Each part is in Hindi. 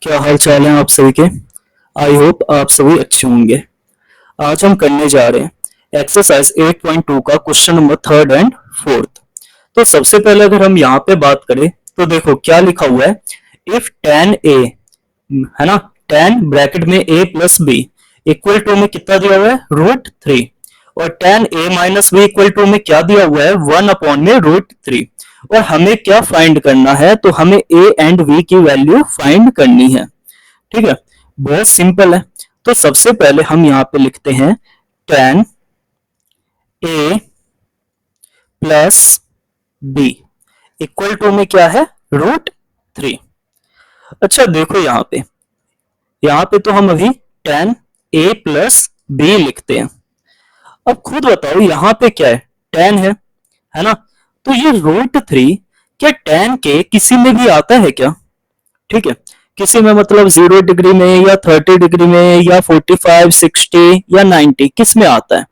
क्या हाल चाल है आप सभी के। आई होप आप सभी अच्छे होंगे। आज हम करने जा रहे हैं एक्सरसाइज 8.2 का question number third and fourth. तो सबसे पहले अगर हम यहाँ पे बात करें तो देखो क्या लिखा हुआ है। इफ tan a है ना, tan ब्रैकेट में a plus B equal to में कितना दिया हुआ है √3 और tan a minus B equal to में क्या दिया हुआ है 1 में √3 और हमें क्या फाइंड करना है, तो हमें a एंड b की वैल्यू फाइंड करनी है। ठीक है, बहुत सिंपल है। तो सबसे पहले हम यहाँ पे लिखते हैं tan a plus B equal to में क्या है √3। अच्छा देखो यहाँ पे तो हम अभी tan a प्लस बी लिखते हैं। अब खुद बताओ यहाँ पे क्या है, tan है ना। तो ये √3 क्या tan के किसी में भी आता है क्या? ठीक है, किसी में मतलब 0 डिग्री में या 30 डिग्री में या 45, 60 या 90 किस में आता है?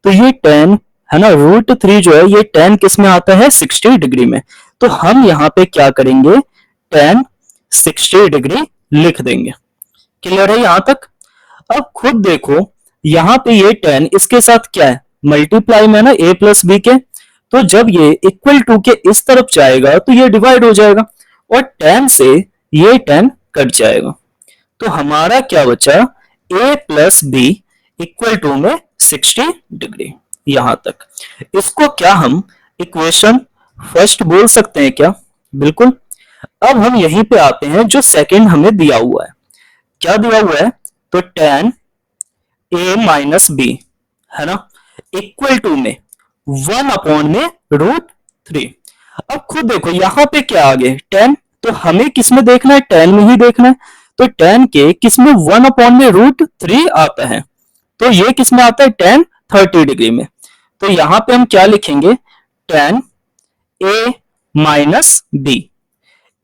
तो ये tan है ना, √3 जो है ये tan किस में आता है 60 डिग्री में। तो हम यहाँ पे क्या करेंगे tan 60 डिग्री लिख देंगे। क्लियर है यहाँ तक? अब खुद देखो यहाँ पे ये tan इसके साथ क्या है मल्टीप्लाई में ना a प्लस बी के, तो जब ये इक्वल टू के इस तरफ जाएगा तो ये डिवाइड हो जाएगा और tan से ये tan कट जाएगा। तो हमारा क्या बचा a plus B equal to में 60 डिग्री। यहां तक इसको क्या हम इक्वेशन फर्स्ट बोल सकते हैं क्या? बिल्कुल। अब हम यहीं पे आते हैं जो सेकंड हमें दिया हुआ है। क्या दिया हुआ है? तो tan a माइनस बी है ना इक्वल टू में 1 में √3। अब खुद देखो यहाँ पे क्या आ गया tan, तो हमें किस में देखना है tan में ही देखना है। तो tan के किस में 1 में √3 आता है, तो ये किस में आता है tan 30 डिग्री में। तो यहाँ पे हम क्या लिखेंगे tan a minus B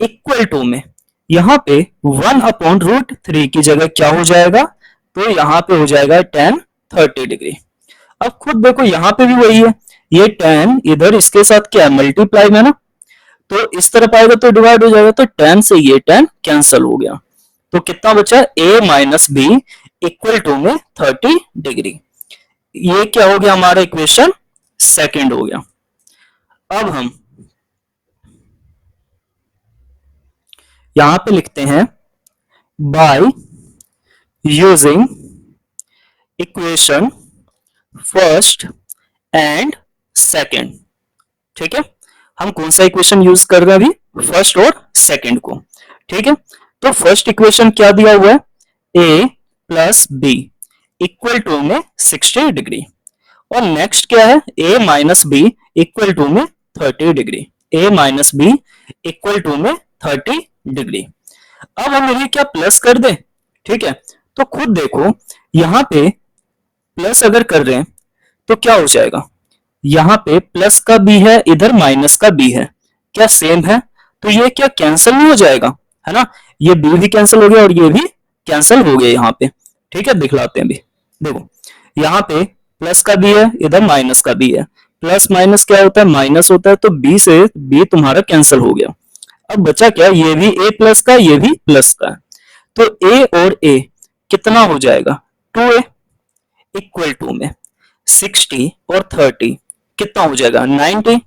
equal to में यहाँ पे 1/√3 की जगह क्या हो जाएगा, तो यहाँ पे हो जाएगा tan 30 डिग्री। अब खुद देखो यहाँ पे भी वही है, ये tan इधर इसके साथ क्या है मल्टीप्लाई में ना, तो इस तरफ आएगा तो डिवाइड हो जाएगा, तो tan से ये tan कैंसिल हो गया। तो कितना बचा a minus B equal to में 30 डिग्री। ये क्या हो गया हमारा इक्वेशन सेकंड हो गया। अब हम यहां पे लिखते हैं by using equation first and second. ठीक है, हम कौन सा इक्वेशन यूज कर रहे हैं अभी, फर्स्ट और सेकंड को। ठीक है, तो फर्स्ट इक्वेशन क्या दिया हुआ है a plus B equal to में 60 डिग्री और नेक्स्ट क्या है a minus B equal to में 30 degree. a minus B equal to में 30 डिग्री। अब हम इन्हें क्या प्लस कर दें? ठीक है, तो खुद देखो यहाँ पे प्लस अगर कर रहे हैं तो क्या हो जाएगा, यहाँ पे प्लस का बी है इधर माइनस का बी है, क्या सेम है, तो ये क्या कैंसिल नहीं हो जाएगा, है ना। ये बी भी कैंसिल हो गया और ये भी कैंसिल हो गया यहाँ पे। ठीक है, दिखलाते हैं अभी। देखो यहाँ पे प्लस का बी है इधर माइनस का बी है, प्लस माइनस क्या होता है माइनस होता है, तो बी से बी तुम्हारा कैंसिल हो गया। अब बचा क्या, ये भी a प्लस का ये भी प्लस का है, तो a और a कितना हो जाएगा 2a इक्वल टू में 60 और 30 कितना हो जाएगा 90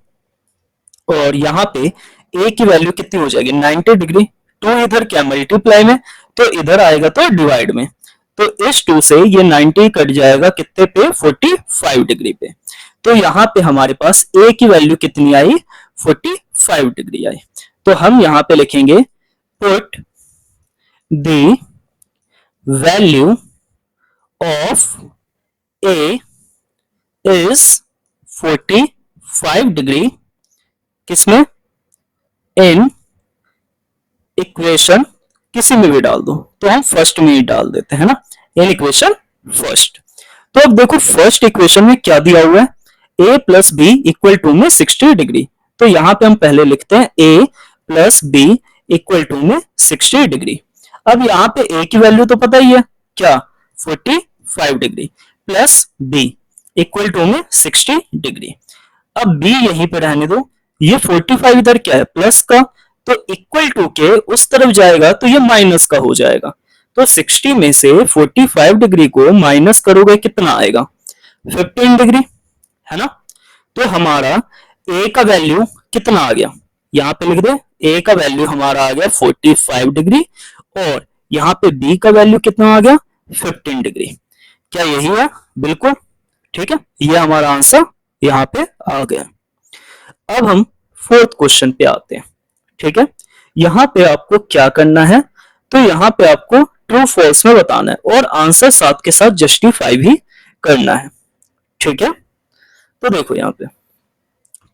और यहाँ पे a की वैल्यू कितनी हो जाएगी 90 डिग्री। तो इधर क्या मल्टीप्लाई में, तो इधर आएगा तो डिवाइड में, तो इस 2 से ये 90 कट जाएगा कितने पे 45 डिग्री पे। तो यहाँ पे हमारे पास a की वैल्यू कितनी आई 45 डिग्री आई। तो हम यहाँ पे लिखेंगे put the value of a is 45 degree किसमें, इन इक्वेशन किसी में भी डाल दो, तो हम फर्स्ट में ही डाल देते हैं ना, इन इक्वेशन फर्स्ट। तो अब देखो फर्स्ट इक्वेशन में क्या दिया हुआ है a plus B equal to में 60 डिग्री। तो यहां पे हम पहले लिखते हैं a plus B equal to में 60 डिग्री। अब यहाँ पे a की वैल्यू तो पता ही है क्या 45 degree plus b equal to में 60 डिग्री। अब b यहीं पे रहने दो, ये 45 इधर क्या है प्लस का, तो इक्वल टू के उस तरफ जाएगा तो ये माइनस का हो जाएगा। तो 60 में से 45 डिग्री को माइनस करोगे कितना आएगा, 15 डिग्री, है ना। तो हमारा ए का वैल्यू कितना आ गया, यहाँ पे लिख दे, ए का वैल्यू हमारा आ गया 45 डिग्री और यहाँ पे बी का वैल्यू कितना आ गया 15 डिग्री। क्या यही है, बिल्कुल ठीक है, ये हमारा आंसर यहाँ पे आ गया। अब हम फोर्थ क्वेश्चन पे आते हैं, ठीक है। यहाँ पे आपको क्या करना है, तो यहाँ पे आपको ट्रू फॉल्स में बताना है और आंसर साथ के साथ जस्टिफाई भी करना है, ठीक है। तो देखो यहाँ पे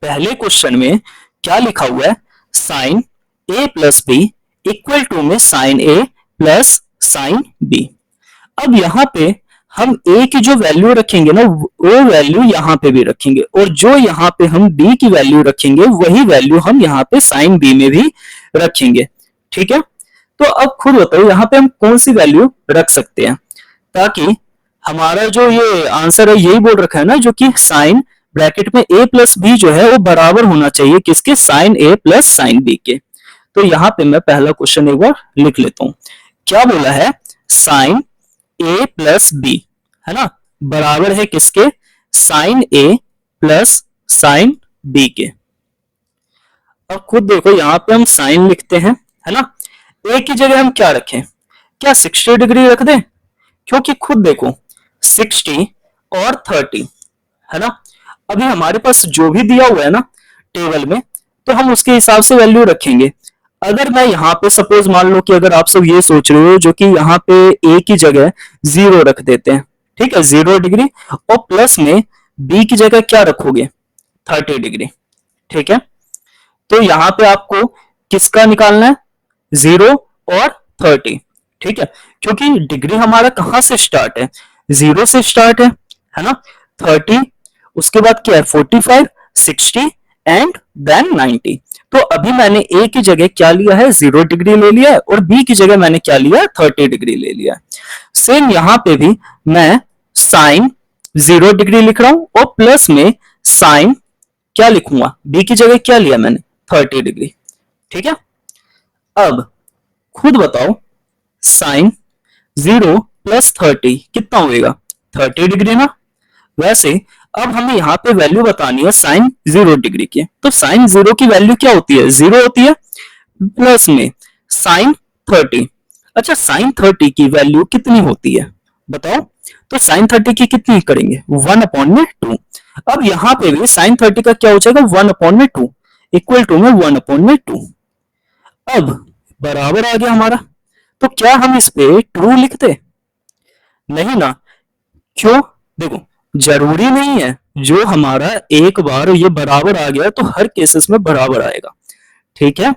पहले क्वेश्चन में क्या लिखा हुआ है, sine A plus B equal to में sine A plus sine B. अब यहाँ पे हम a की जो वैल्यू रखेंगे ना वो वैल्यू यहाँ पे भी रखेंगे और जो यहाँ पे हम b की वैल्यू रखेंगे वही वैल्यू हम यहाँ पे साइन b में भी रखेंगे, ठीक है। तो अब खुद बताओ यहाँ पे हम कौन सी वैल्यू रख सकते हैं ताकि हमारा जो ये आंसर है यही बोल रखा है ना, जो कि साइन ब्रैकेट में a प्लस बी जो है वो बराबर होना चाहिए किसके, sine a plus sine b के। तो यहाँ पे मैं पहला क्वेश्चन एक बार लिख लेता हूं, क्या बोला है, साइन a प्लस बी, है ना, बराबर है किसके, sine a plus sine b के। अब खुद देखो यहाँ पे हम साइन लिखते हैं, है ना, a की जगह हम क्या रखें, क्या 60 डिग्री रख दें, क्योंकि खुद देखो 60 और 30, है ना, अभी हमारे पास जो भी दिया हुआ है ना टेबल में तो हम उसके हिसाब से वैल्यू रखेंगे। अगर मैं यहाँ पे सपोज मान लो कि अगर आप सब ये सोच रहे हो जो कि यहाँ पे a की जगह 0 रख देते हैं, ठीक है, 0 डिग्री और प्लस में b की जगह क्या रखोगे 30 डिग्री, ठीक है। तो यहाँ पे आपको किसका निकालना है, 0 और 30, ठीक है, क्योंकि डिग्री हमारा कहां से स्टार्ट है, 0 से स्टार्ट है ना, 30 उसके बाद क्या है 45, 60 एंड देन 90। तो अभी मैंने a की जगह क्या लिया है 0 डिग्री ले लिया है और b की जगह मैंने क्या लिया है 30 डिग्री ले लिया है। सेम यहाँ पे भी मैं साइन 0 डिग्री लिख रहा हूं और प्लस में साइन क्या लिखूंगा, b की जगह क्या लिया मैंने 30 डिग्री, ठीक है। अब खुद बताओ साइन 0 प्लस 30 कितना होएगा 30 डिग्री ना। वैसे अब हमें यहाँ पे वैल्यू बतानी है साइन 0 डिग्री की, तो साइन 0 की वैल्यू क्या होती है 0 होती है, प्लस में साइन 30। अच्छा साइन 30 की वैल्यू कितनी होती है बताओ, तो साइन 30 की कितनी करेंगे 1/2। अब यहाँ पे भी साइन 30 का क्या हो जाएगा 1/2 इक्वल टू में 1/2। अब बराबर आ गया हमारा, तो क्या हम इस पे ट्रू लिखते, नहीं ना, क्यों, देखो जरूरी नहीं है जो हमारा एक बार ये बराबर आ गया तो हर केसेस में बराबर आएगा, ठीक है,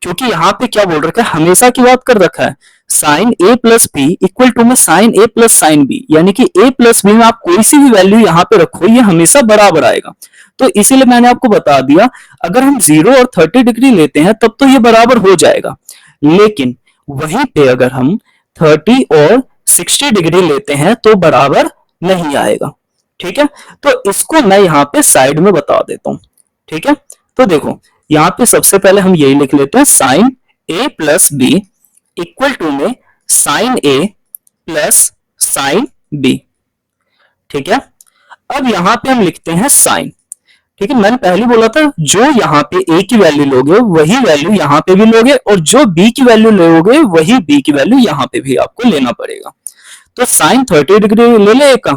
क्योंकि यहाँ पे क्या बोल रखा है हमेशा की बात कर रखा है, sine a plus B equal to में sine a plus sine B, यानी कि a प्लस बी में आप कोई सी भी वैल्यू यहाँ पे रखो ये हमेशा बराबर आएगा। तो इसीलिए मैंने आपको बता दिया अगर हम 0 और 30 डिग्री लेते हैं तब तो ये बराबर हो जाएगा, लेकिन वहीं पे अगर हम 30 और 60 डिग्री लेते हैं तो बराबर नहीं आएगा, ठीक है। तो इसको मैं यहाँ पे साइड में बता देता हूं, ठीक है। तो देखो यहाँ पे सबसे पहले हम यही लिख लेते हैं sine a plus B equal to में sine a plus sine b, ठीक है। अब यहाँ पे हम लिखते हैं साइन, ठीक है, मैंने पहले बोला था जो यहाँ पे a की वैल्यू लोगे वही वैल्यू यहाँ पे भी लोगे और जो b की वैल्यू लोगे वही b की वैल्यू यहाँ पे भी आपको लेना पड़ेगा। तो साइन 30 डिग्री ले ले का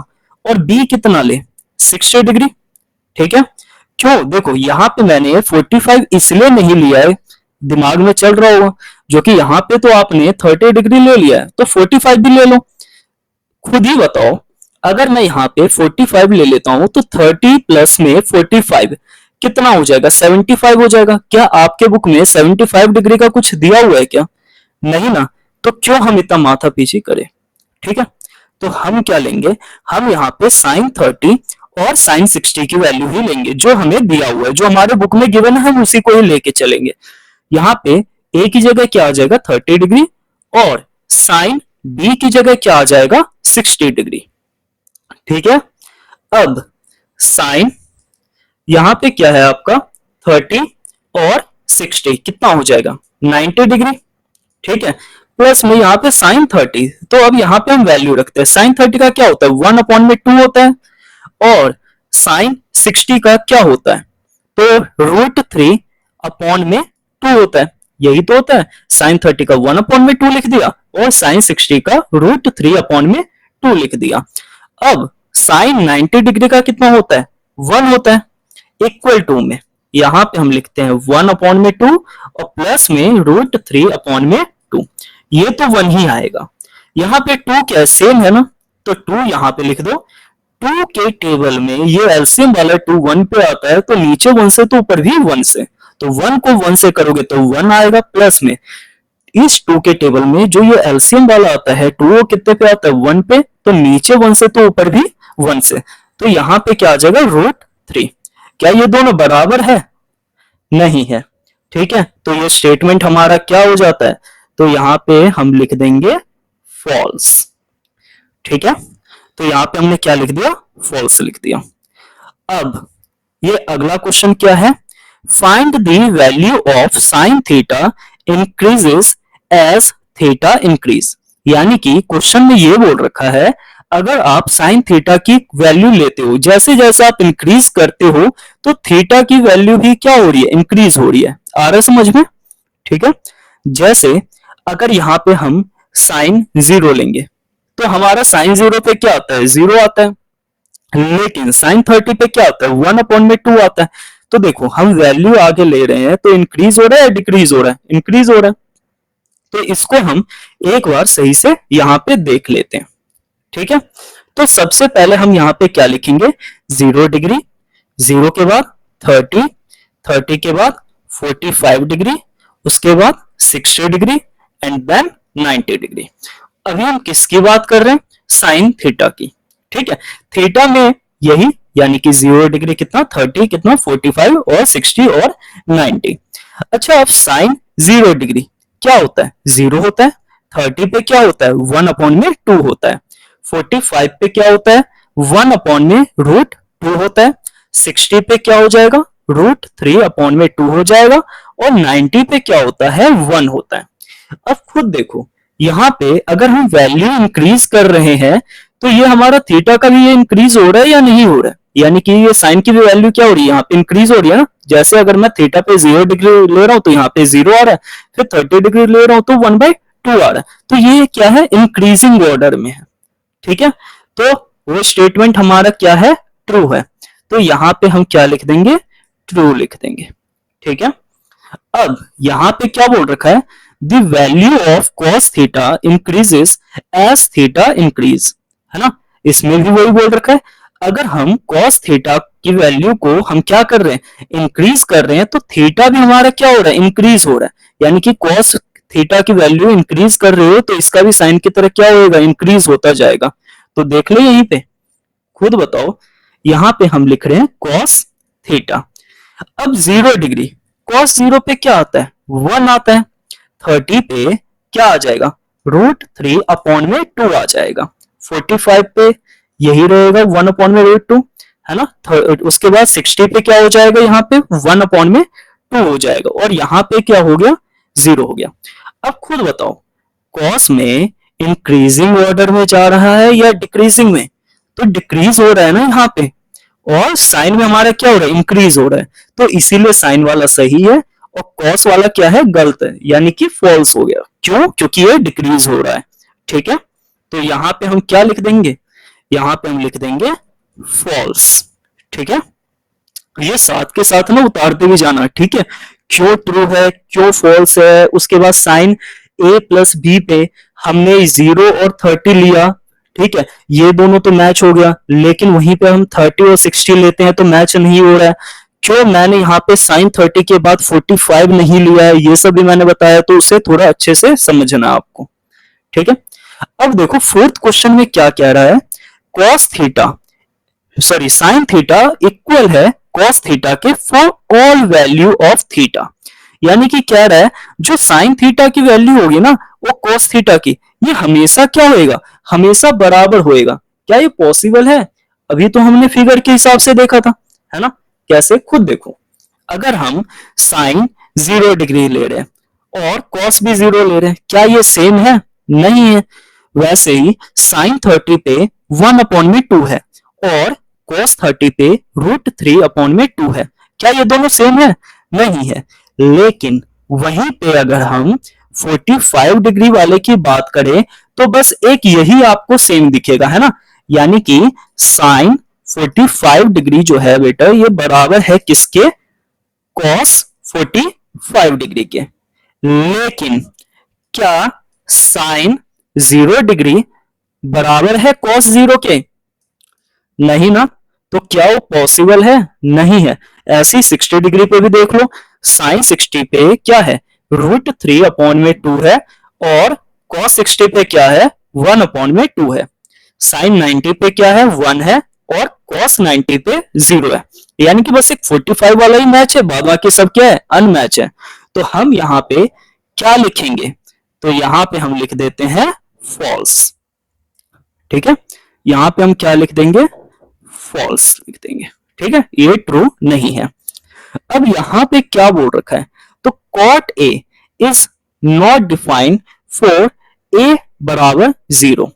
और b कितना ले 60 डिग्री, ठीक है। क्यों, देखो यहाँ पे मैंने 45 इसलिए नहीं लिया है, दिमाग में चल रहा होगा जो कि यहाँ पे तो आपने 30 डिग्री ले लिया है तो 45 भी ले लो। खुद ही बताओ अगर मैं यहाँ पे 45 ले लेता हूं तो 30 प्लस में 45 कितना हो जाएगा 75 हो जाएगा। क्या आपके बुक में 75 डिग्री का कुछ दिया हुआ है क्या, नहीं ना, तो क्यों हम इतना माथा पीछी करें, ठीक है। तो हम क्या लेंगे, हम यहाँ पे साइन 30 और साइन 60 की वैल्यू ही लेंगे जो हमें दिया हुआ है, जो हमारे बुक में गिवन है हम उसी को ही लेके चलेंगे। यहाँ पे a की जगह क्या आ जाएगा 30 डिग्री और साइन b की जगह क्या आ जाएगा 60 डिग्री, ठीक है। अब साइन यहाँ पे क्या है आपका 30 और 60 कितना हो जाएगा 90 डिग्री, ठीक है, प्लस में यहाँ पे साइन 30। तो अब यहाँ पे हम वैल्यू रखते हैं, साइन 30 का क्या होता है 1 अपॉन में 2 होता है, और साइन 60 का क्या होता है, तो √3 अपॉन में 2 होता है, यही तो होता है। साइन 30 का 1 अपॉन में 2 लिख दिया और साइन 60 का √3 अपॉन में 2 लिख दिया। अब साइन 90 डिग्री का कितना होता है 1 होता है, इक्वल टू में यहां पे हम लिखते हैं 1 अपॉन में 2 और प्लस में √3 अपॉन में 2, ये तो 1 ही आएगा। यहाँ पे 2 क्या है सेम है ना, तो 2 यहाँ पे लिख दो। 2 के टेबल में ये एलसीएम वाला 2 1 पे आता है, तो नीचे 1 से तो ऊपर भी 1 से, तो 1 को 1 से करोगे तो 1 आएगा, प्लस में इस 2 के टेबल में जो ये एलसीएम वाला आता है 2 वो कितने पे आता है 1 पे, तो नीचे 1 से तो ऊपर भी 1 से, तो यहाँ पे क्या आ जाएगा √3। क्या ये दोनों बराबर है, नहीं है, ठीक है, तो ये स्टेटमेंट हमारा क्या हो जाता है, तो यहाँ पे हम लिख देंगे फॉल्स, ठीक है, तो यहाँ पे हमने क्या लिख दिया फॉल्स लिख दिया। अब ये अगला क्वेश्चन क्या है, find the value of sine theta increases as theta increase, यानी कि क्वेश्चन में ये बोल रखा है अगर आप साइन थीटा की वैल्यू लेते हो, जैसे जैसे आप इंक्रीज करते हो तो थीटा की वैल्यू भी क्या हो रही है इंक्रीज हो रही है, आ रहा है समझ में, ठीक है। जैसे अगर यहाँ पे हम साइन 0 लेंगे तो हमारा साइन 0 पे क्या आता है 0 आता है, लेकिन साइन 30 पे क्या आता है 1 अपॉन में 2 आता है। तो देखो हम वैल्यू आगे ले रहे हैं तो इंक्रीज हो रहा है या डिक्रीज हो रहा है, इंक्रीज हो रहा है, तो इसको हम एक बार सही से यहाँ पे देख लेते हैं, ठीक है। तो सबसे पहले हम यहाँ पे क्या लिखेंगे 0 डिग्री, 0 के बाद 30, 30 के बाद 45 डिग्री, उसके बाद 60 डिग्री एंड देन 90 डिग्री। अभी हम किसकी बात कर रहे हैं साइन थीटा की, ठीक है। थीटा में यही यानी कि 0 डिग्री कितना 30 कितना 45 और 60 और 90। अच्छा अब साइन 0 डिग्री क्या होता है 0 होता है, 30 पे क्या होता है 1 अपॉन में 2 होता है, 45 पे क्या होता है 1 अपॉन में √2 होता है, 60 पे क्या हो जाएगा √3 अपॉन में 2 हो जाएगा, और 90 पे क्या होता है 1 होता है। अब खुद देखो यहाँ पे अगर हम वैल्यू इंक्रीज कर रहे हैं तो ये हमारा थीटा का भी ये इंक्रीज हो रहा है या नहीं हो रहा है, यानी कि ये साइन की भी वैल्यू क्या हो रही है यहाँ पे इंक्रीज हो रही है ना। जैसे अगर मैं थीटा पे 0 डिग्री ले रहा हूं तो यहाँ पे 0 आ रहा है, फिर 30 डिग्री ले रहा हूं तो 1/2 आ रहा है, तो ये क्या है इंक्रीजिंग ऑर्डर में है, ठीक है। तो वो स्टेटमेंट हमारा क्या है ट्रू है, तो यहाँ पे हम क्या लिख देंगे ट्रू लिख देंगे, ठीक है। अब यहाँ पे क्या बोल रखा है the value of cos theta increases as theta increase, है ना, इसमें भी वही बोल रखा है अगर हम cos थीटा की वैल्यू को हम क्या कर रहे हैं इंक्रीज कर रहे हैं तो थीटा भी हमारा क्या हो रहा है इंक्रीज हो रहा है, यानी कि cos थीटा की वैल्यू इंक्रीज कर रहे हो तो इसका भी साइन की तरह क्या होगा इंक्रीज होता जाएगा। तो देख लो यहीं पे खुद बताओ, यहाँ पे हम लिख रहे हैं cos थीटा। अब 0 डिग्री cos 0 पे क्या आता है 1 आता है, 30 पे क्या आ जाएगा √3 अपॉन में 2 आ जाएगा, 45 पे यही रहेगा 1 अपॉन में √2, है ना। उसके बाद 60 पे क्या हो जाएगा यहाँ पे 1 अपॉन में 2 हो जाएगा, और यहाँ पे क्या हो गया 0 हो गया। अब खुद बताओ cos में इंक्रीजिंग ऑर्डर में जा रहा है या डिक्रीजिंग में, तो डिक्रीज हो रहा है ना यहाँ पे, और साइन में हमारा क्या हो रहा है इंक्रीज हो रहा है, तो इसीलिए साइन वाला सही है और कॉस वाला क्या है गलत है, यानी कि फॉल्स हो गया, क्यों क्योंकि ये डिक्रीज हो रहा है, ठीक है। तो यहाँ पे हम क्या लिख देंगे, यहाँ पे हम लिख देंगे फॉल्स, ठीक है। ये साथ के साथ ना उतारते भी जाना, ठीक है, क्यों ट्रू है क्यों फॉल्स है। उसके बाद साइन a प्लस बी पे हमने 0 और 30 लिया, ठीक है, ये दोनों तो मैच हो गया, लेकिन वहीं पे हम 30 और 60 लेते हैं तो मैच नहीं हो रहा है, क्यों मैंने यहाँ पे साइन 30 के बाद 45 नहीं लिया है, ये सब भी मैंने बताया, तो उसे थोड़ा अच्छे से समझना आपको, ठीक है। अब देखो फोर्थ क्वेश्चन में क्या कह रहा है cos theta sorry sine theta equal है cos थीटा के for all value of theta, यानी कि कह रहा है जो साइन थीटा की वैल्यू होगी ना वो cos थीटा की ये हमेशा क्या होएगा हमेशा बराबर होएगा। क्या ये पॉसिबल है, अभी तो हमने फिगर के हिसाब से देखा था, है ना, कैसे खुद देखो। अगर हम साइन 0 डिग्री ले रहे हैं और cos भी 0 ले रहे हैं, क्या ये सेम है? नहीं है। वैसे ही sin 30 पे 1 अपॉन में 2 है और cos 30 पे √3 अपॉन में 2 है, क्या ये दोनों सेम है? नहीं है। लेकिन वहीं पे अगर हम 45 डिग्री वाले की बात करें तो बस एक यही आपको सेम दिखेगा, है ना, यानी कि साइन 45 डिग्री जो है बेटा ये बराबर है किसके? cos 45 डिग्री के। लेकिन क्या साइन 0 डिग्री बराबर है cos 0 के? नहीं ना। तो क्या वो पॉसिबल है? नहीं है। ऐसी 60 डिग्री पे भी देख लो, साइन 60 पे क्या है? √3 अपॉन में 2 है और cos 60 पे क्या है? 1 अपॉन में 2 है। साइन 90 पे क्या है? 1 है और cos 90 पे 0 है, यानी कि बस एक 45 वाला ही मैच है, बाद बाकी सब क्या है? अनमैच है। तो हम यहाँ पे क्या लिखेंगे? तो यहाँ पे हम लिख देते हैं फॉल्स। ठीक है, यहाँ पे हम क्या लिख देंगे? फॉल्स लिख देंगे। ठीक है, ये ट्रू नहीं है। अब यहां पे क्या बोल रखा है? तो cot a is not defined for a बराबर 0,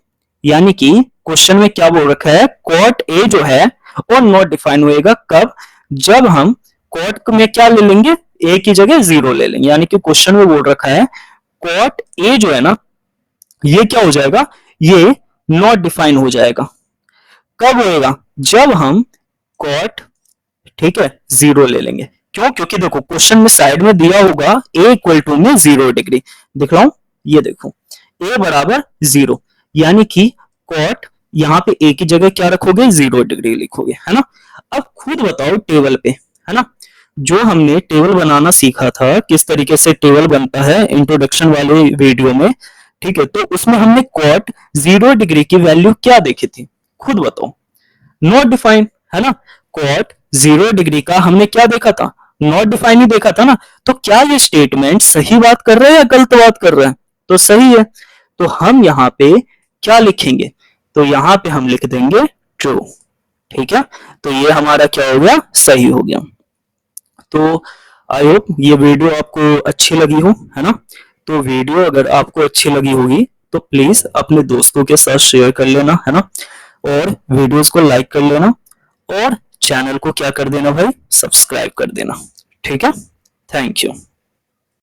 यानी कि क्वेश्चन में क्या बोल रखा है? cot a जो है वो नॉट डिफाइन होएगा कब? जब हम cot में क्या ले लेंगे? a की जगह 0 ले लेंगे, यानी कि क्वेश्चन में बोल रखा है cot a जो है ना ये क्या हो जाएगा? ये नॉट डिफाइन हो जाएगा। कब होएगा? जब हम cot, ठीक है, 0 ले लेंगे। क्यों? क्योंकि देखो क्वेश्चन में साइड में दिया होगा a इक्वल टू में 0 डिग्री, दिख रहा हूं, ये देखो a बराबर 0, यानी कि cot यहाँ पे a की जगह क्या रखोगे? 0 डिग्री लिखोगे, है ना। अब खुद बताओ टेबल पे, है ना, जो हमने टेबल बनाना सीखा था, किस तरीके से टेबल बनता है इंट्रोडक्शन वाले वीडियो में, ठीक है, तो उसमें हमने cot 0 डिग्री की वैल्यू क्या देखी थी? खुद बताओ। नॉट डिफाइंड, है ना। cot 0 डिग्री का हमने क्या देखा था? नॉट डिफाइन ही देखा था ना। तो क्या ये स्टेटमेंट सही बात कर रहे हैं या गलत बात कर रहे हैं? तो सही है। तो हम यहाँ पे क्या लिखेंगे? तो यहाँ पे हम लिख देंगे ट्रू। ठीक है, तो ये हमारा क्या हो गया? सही हो गया। तो आई होप ये वीडियो आपको अच्छी लगी हो, है ना। तो वीडियो अगर आपको अच्छी लगी होगी तो प्लीज अपने दोस्तों के साथ शेयर कर लेना, है ना, और वीडियोस को लाइक कर लेना और चैनल को क्या कर देना भाई? सब्सक्राइब कर देना। ठीक है, थैंक यू।